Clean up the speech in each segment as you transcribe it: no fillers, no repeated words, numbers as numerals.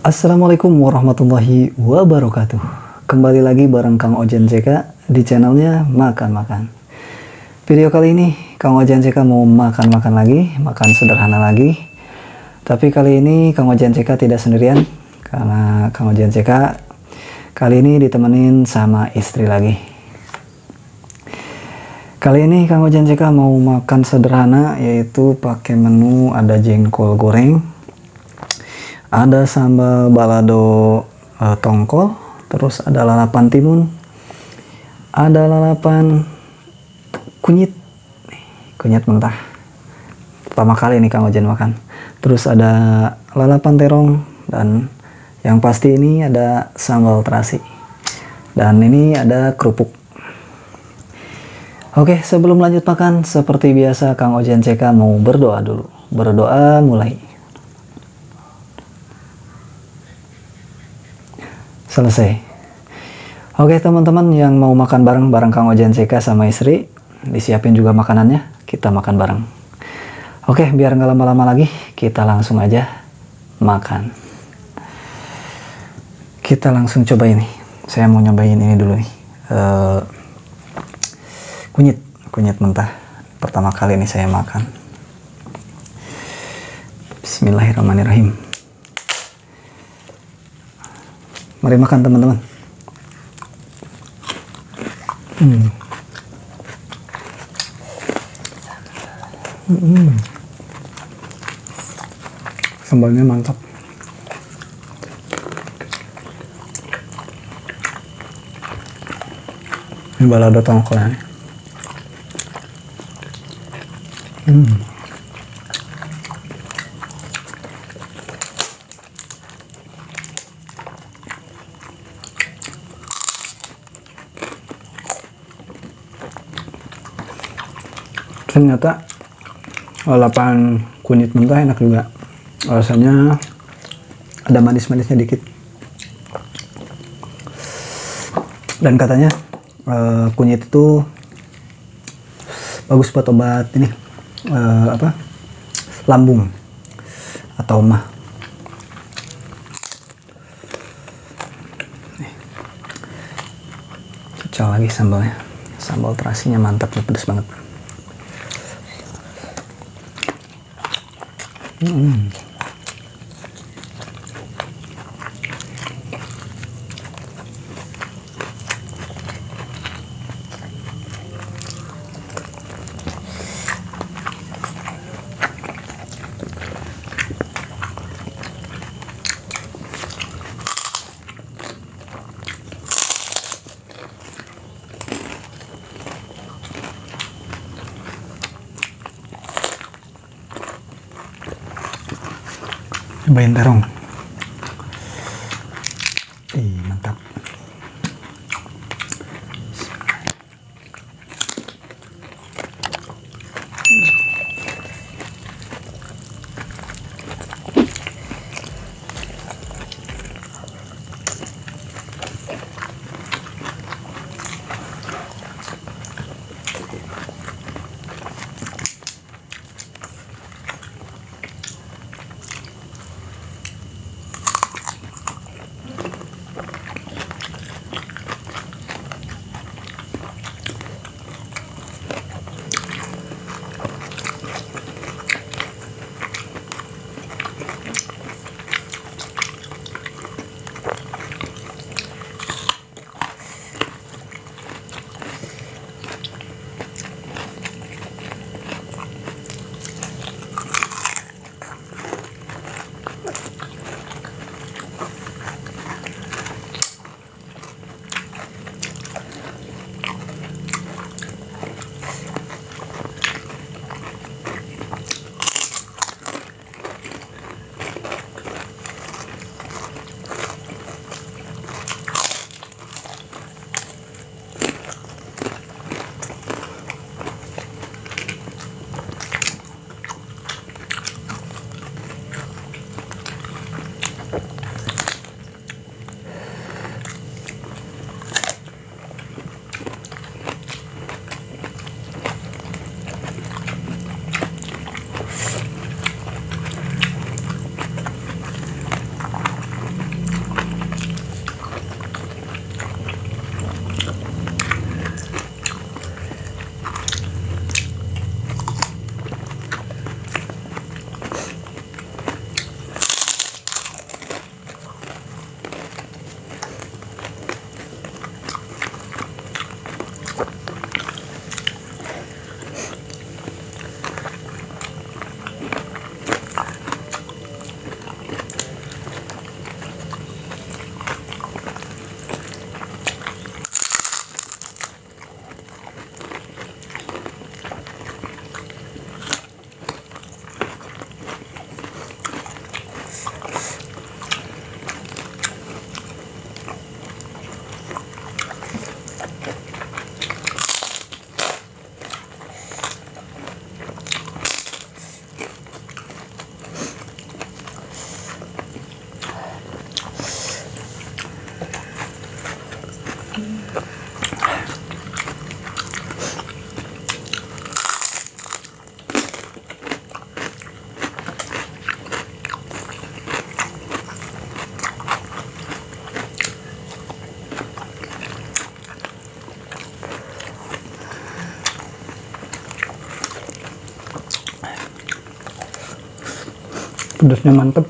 Assalamualaikum warahmatullahi wabarakatuh. Kembali lagi bareng Kang Ojan JK di channelnya Makan-Makan. Video kali ini Kang Ojan JK mau makan-makan lagi, makan sederhana lagi. Tapi kali ini Kang Ojan JK tidak sendirian, karena Kang Ojan JK kali ini ditemenin sama istri lagi. Kali ini Kang Ojan JK mau makan sederhana, yaitu pakai menu ada jengkol goreng, ada sambal balado tongkol, terus ada lalapan timun, ada lalapan kunyit mentah. Pertama kali ini Kang Ojan makan. Terus ada lalapan terong, dan yang pasti ini ada sambal terasi. Dan ini ada kerupuk. Oke, sebelum lanjut makan, seperti biasa Kang Ojan CK mau berdoa dulu. Berdoa mulai. Selesai. Oke teman-teman yang mau makan bareng Kang Ojan CK sama istri, disiapin juga makanannya, kita makan bareng. Oke, biar nggak lama-lama lagi, kita langsung aja makan. Kita langsung coba ini. Saya mau nyobain ini dulu nih. Kunyit mentah. Pertama kali ini saya makan. Bismillahirrahmanirrahim. Mari makan teman-teman. Sambalnya mantap. Ini balado tongkolnya. Ternyata lalapan kunyit mentah enak juga, rasanya ada manis-manisnya dikit, dan katanya kunyit itu bagus buat obat ini lambung atau mah. Cocok lagi sambalnya, sambal terasinya mantap, pedas banget. Cobain terong. Mantap. Pedasnya mantep.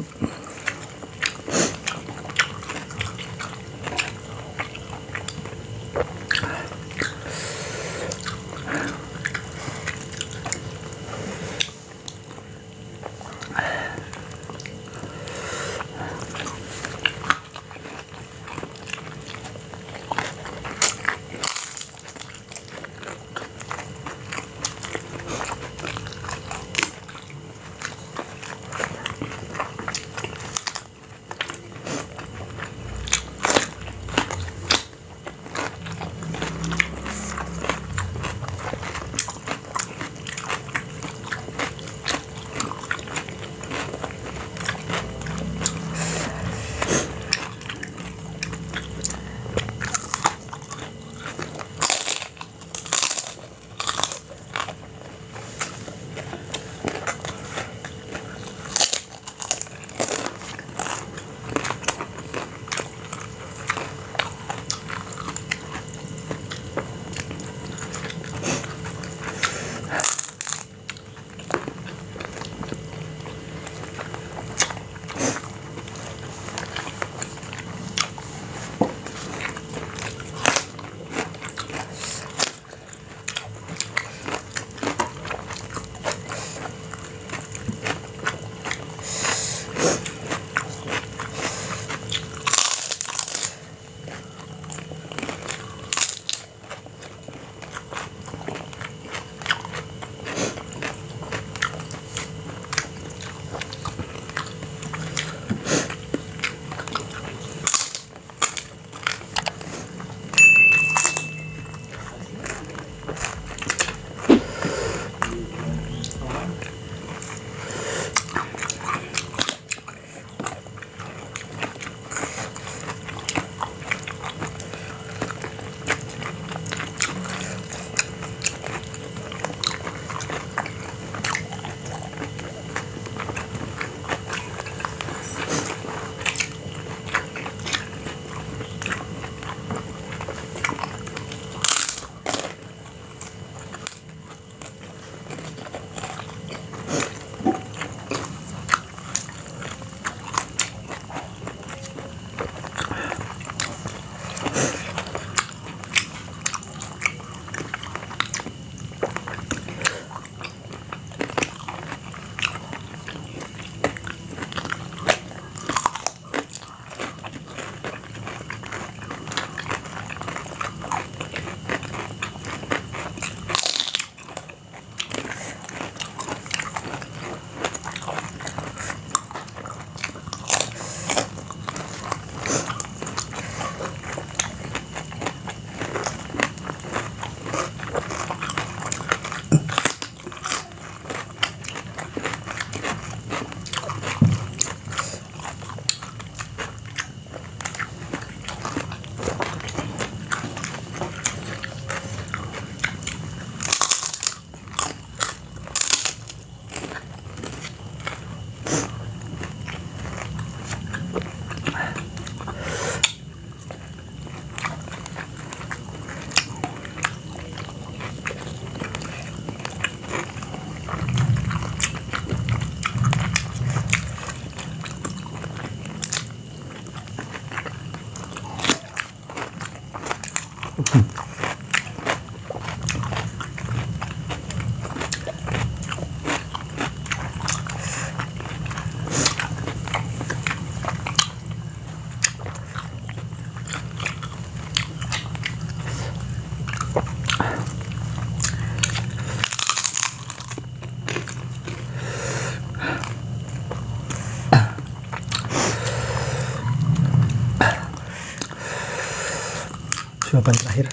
Suapan terakhir.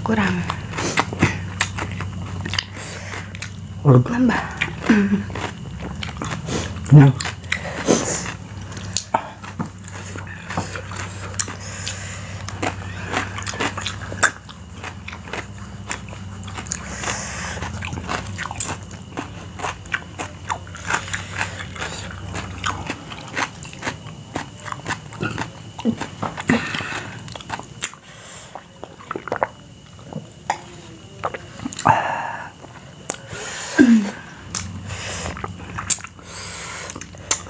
kurang nambah. Kenyang.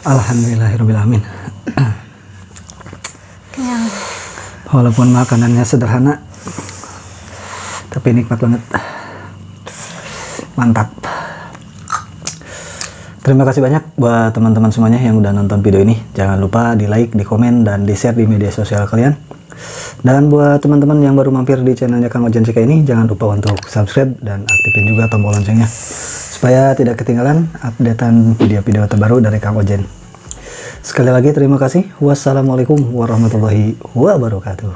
Alhamdulillahirrahmanirrahim. Kenyang. Walaupun makanannya sederhana, tapi nikmat banget. Mantap. Terima kasih banyak buat teman-teman semuanya yang udah nonton video ini. Jangan lupa di like, di komen, dan di share di media sosial kalian. Dan buat teman-teman yang baru mampir di channelnya Kang Ojen CK ini, jangan lupa untuk subscribe dan aktifin juga tombol loncengnya, supaya tidak ketinggalan updatean video-video terbaru dari Kang Ojen. Sekali lagi terima kasih. Wassalamualaikum warahmatullahi wabarakatuh.